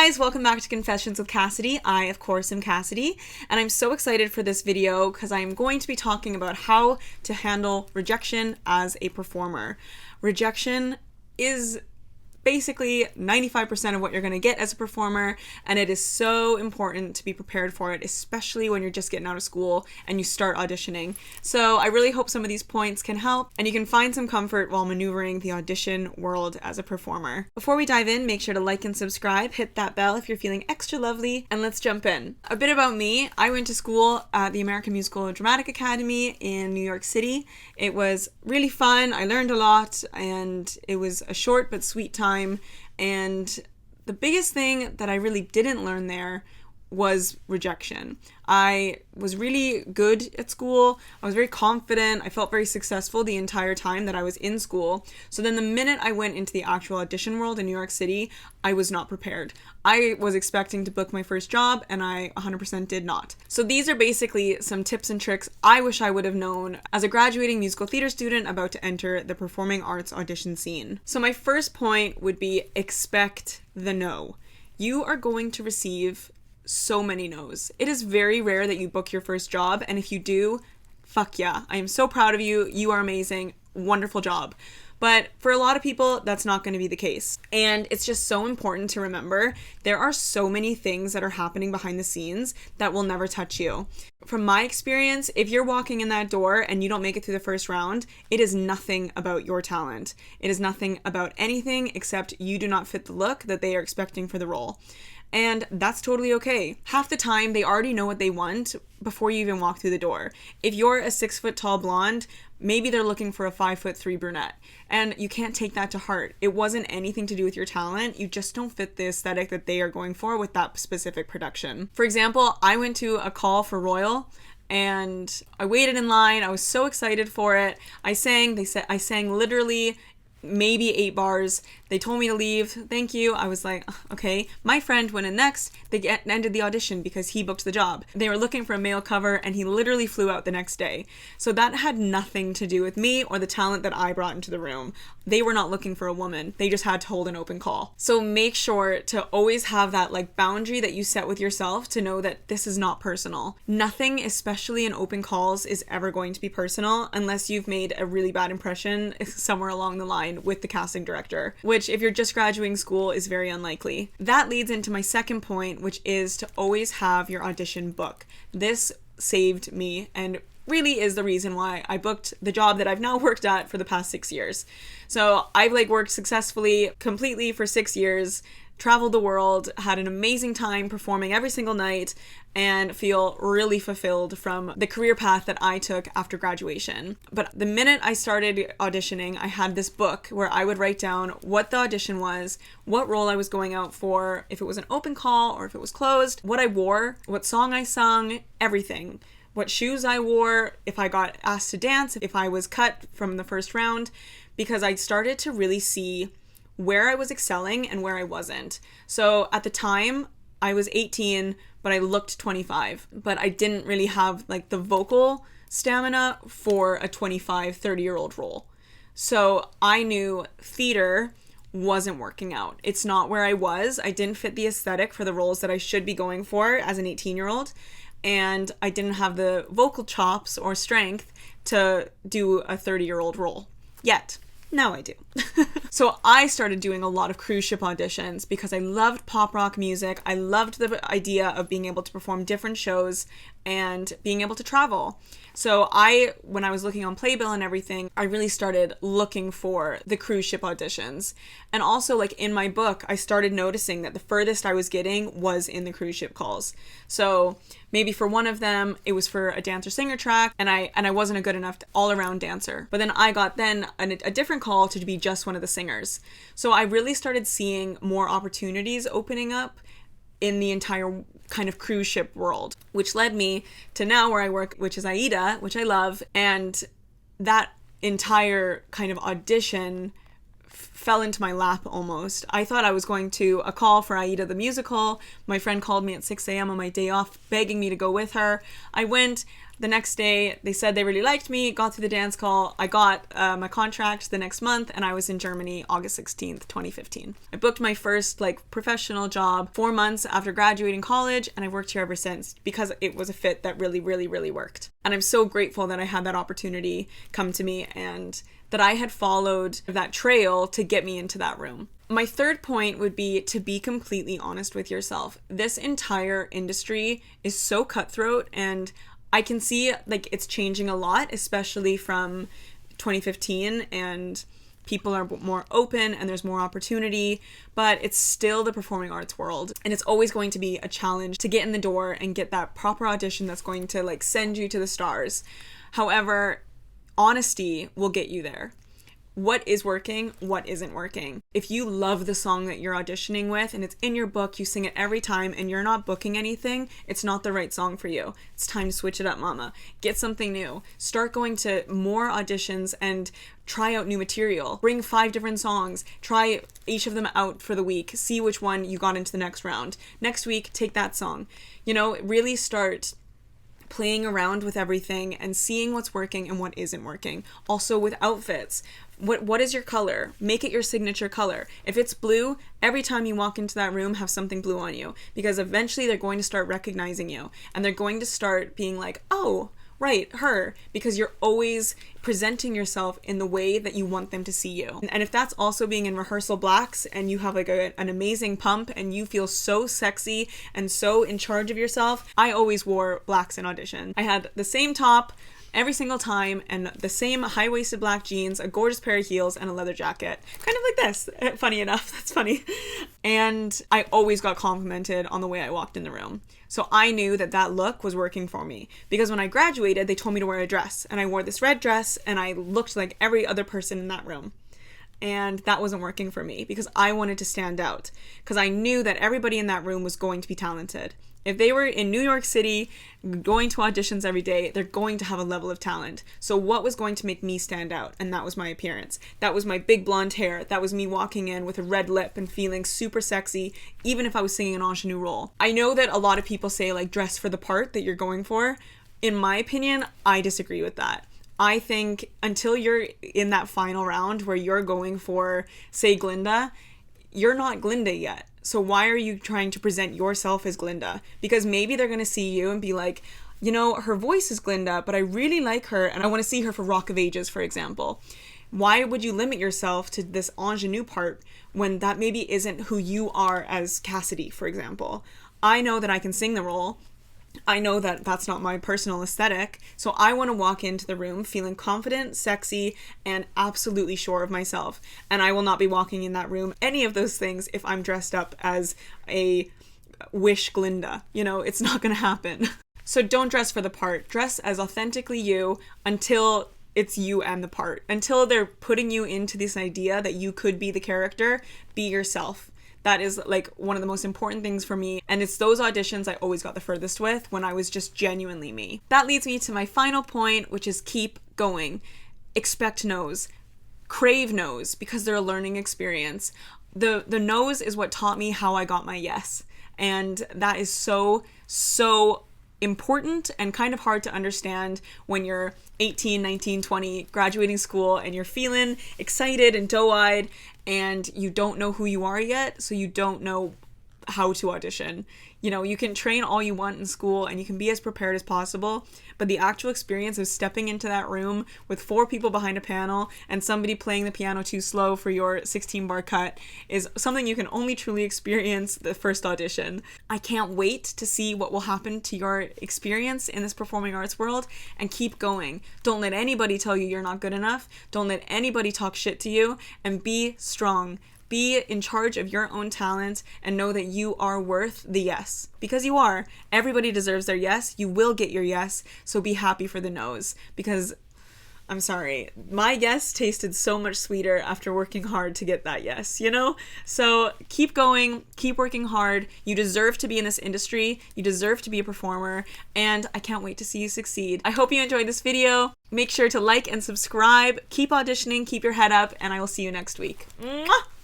guys, welcome back to Confessions with Cassidy. I, of course, am Cassidy, and I'm so excited for this video because I'm going to be talking about how to handle rejection as a performer. Rejection is basically 95% of what you're going to get as a performer, and it is so important to be prepared for it, especially when you're just getting out of school and you start auditioning. So I really hope some of these points can help and you can find some comfort while maneuvering the audition world as a performer. Before we dive in, make sure to like and subscribe, hit that bell if you're feeling extra lovely, and let's jump in. A bit about me: I went to school at the American Musical and Dramatic Academy in New York City. It was really fun, I learned a lot, and it was a short but sweet time. And the biggest thing that I really didn't learn there was rejection. I was really good at school. I was very confident. I felt very successful the entire time that I was in school. So then the minute I went into the actual audition world in New York City, I was not prepared. I was expecting to book my first job and I 100% did not. So these are basically some tips and tricks I wish I would have known as a graduating musical theater student about to enter the performing arts audition scene. So my first point would be expect the no. You are going to receive so many no's. It is very rare that you book your first job, and if you do, fuck yeah. I am so proud of you. You are amazing. Wonderful job. But for a lot of people, that's not going to be the case. And it's just so important to remember there are so many things that are happening behind the scenes that will never touch you. From my experience, if you're walking in that door and you don't make it through the first round, it is nothing about your talent. It is nothing about anything except you do not fit the look that they are expecting for the role. And that's totally okay. Half the time, they already know what they want before you even walk through the door. If you're a 6-foot-tall blonde, maybe they're looking for a 5'3" brunette. And you can't take that to heart. It wasn't anything to do with your talent. You just don't fit the aesthetic that they are going for with that specific production. For example, I went to a call for Royal and I waited in line. I was so excited for it. I sang literally maybe 8 bars. They told me to leave. Thank you. I was like, okay. My friend went in next. They ended the audition because he booked the job. They were looking for a male cover and he literally flew out the next day. So that had nothing to do with me or the talent that I brought into the room. They were not looking for a woman. They just had to hold an open call. So make sure to always have that boundary that you set with yourself to know that this is not personal. Nothing, especially in open calls, is ever going to be personal unless you've made a really bad impression somewhere along the line with the casting director, which if you're just graduating school is very unlikely. That leads into my second point, which is to always have your audition book. This saved me and really is the reason why I booked the job that I've now worked at for the past 6 years. So I've worked successfully completely for 6 years, traveled the world, had an amazing time performing every single night, and feel really fulfilled from the career path that I took after graduation. But the minute I started auditioning, I had this book where I would write down what the audition was, what role I was going out for, if it was an open call or if it was closed, what I wore, what song I sung, everything. What shoes I wore, if I got asked to dance, if I was cut from the first round, because I started to really see where I was excelling and where I wasn't. So at the time, I was 18, but I looked 25, but I didn't really have the vocal stamina for a 25, 30-year-old role. So I knew theater wasn't working out. It's not where I was. I didn't fit the aesthetic for the roles that I should be going for as an 18-year-old. And I didn't have the vocal chops or strength to do a 30-year-old role yet. Now I do. So I started doing a lot of cruise ship auditions because I loved pop rock music. I loved the idea of being able to perform different shows and being able to travel. So when I was looking on Playbill and everything, I really started looking for the cruise ship auditions. And also in my book, I started noticing that the furthest I was getting was in the cruise ship calls. So maybe for one of them, it was for a dancer-singer track, and I wasn't a good enough all-around dancer. But then I got a different call to be just one of the singers. So I really started seeing more opportunities opening up in the entire kind of cruise ship world, which led me to now where I work, which is AIDA, which I love. And that entire kind of audition fell into my lap almost. I thought I was going to a call for Aida the musical. My friend called me at 6 a.m. on my day off begging me to go with her. I went. The next day, they said they really liked me, got through the dance call. I got my contract the next month, and I was in Germany August 16th, 2015. I booked my first professional job 4 months after graduating college, and I've worked here ever since because it was a fit that really, really, really worked. And I'm so grateful that I had that opportunity come to me and that I had followed that trail to get me into that room. My third point would be to be completely honest with yourself. This entire industry is so cutthroat, and I can see it's changing a lot, especially from 2015, and people are more open and there's more opportunity, but it's still the performing arts world, and it's always going to be a challenge to get in the door and get that proper audition that's going to send you to the stars. However, honesty will get you there. What is working, what isn't working. If you love the song that you're auditioning with and it's in your book, you sing it every time, and you're not booking anything, it's not the right song for you. It's time to switch it up, mama. Get something new. Start going to more auditions and try out new material. Bring 5 different songs. Try each of them out for the week. See which one you got into the next round. Next week, take that song. Really start playing around with everything and seeing what's working and what isn't working. Also with outfits. What is your color? Make it your signature color. If it's blue, every time you walk into that room, have something blue on you, because eventually they're going to start recognizing you, and they're going to start being like, oh, right, her, because you're always presenting yourself in the way that you want them to see you. And if that's also being in rehearsal blacks and you have an amazing pump and you feel so sexy and so in charge of yourself, I always wore blacks in audition. I had the same top every single time, and the same high-waisted black jeans, a gorgeous pair of heels, and a leather jacket. Kind of like this. Funny enough, that's funny. And I always got complimented on the way I walked in the room. So I knew that look was working for me, because when I graduated, they told me to wear a dress, and I wore this red dress, and I looked like every other person in that room. And that wasn't working for me, because I wanted to stand out, because I knew that everybody in that room was going to be talented. If they were in New York City, going to auditions every day, they're going to have a level of talent. So what was going to make me stand out? And that was my appearance. That was my big blonde hair. That was me walking in with a red lip and feeling super sexy, even if I was singing an ingenue role. I know that a lot of people say dress for the part that you're going for. In my opinion, I disagree with that. I think until you're in that final round where you're going for, say, Glinda, you're not Glinda yet. So why are you trying to present yourself as Glinda? Because maybe they're going to see you and be like, her voice is Glinda, but I really like her and I want to see her for Rock of Ages, for example. Why would you limit yourself to this ingenue part when that maybe isn't who you are as Cassidy, for example? I know that I can sing the role. I know that that's not my personal aesthetic, so I want to walk into the room feeling confident, sexy, and absolutely sure of myself. And I will not be walking in that room, any of those things, if I'm dressed up as a wish Glinda. It's not going to happen. So don't dress for the part. Dress as authentically you until it's you and the part. Until they're putting you into this idea that you could be the character, be yourself. That is one of the most important things for me, and it's those auditions I always got the furthest with when I was just genuinely me. That leads me to my final point, which is keep going. Expect no's. Crave no's, because they're a learning experience. The no's is what taught me how I got my yes, and that is so important and kind of hard to understand when you're 18, 19, 20, graduating school, and you're feeling excited and doe-eyed, and you don't know who you are yet, so you don't know how to audition. You can train all you want in school and you can be as prepared as possible, but the actual experience of stepping into that room with 4 people behind a panel and somebody playing the piano too slow for your 16-bar cut is something you can only truly experience the first audition. I can't wait to see what will happen to your experience in this performing arts world, and keep going. Don't let anybody tell you you're not good enough. Don't let anybody talk shit to you, and be strong. Be in charge of your own talent and know that you are worth the yes. Because you are. Everybody deserves their yes. You will get your yes. So be happy for the no's. Because I'm sorry. My yes tasted so much sweeter after working hard to get that yes, you know? So keep going, keep working hard. You deserve to be in this industry. You deserve to be a performer, and I can't wait to see you succeed. I hope you enjoyed this video. Make sure to like and subscribe. Keep auditioning, keep your head up, and I will see you next week. Mwah!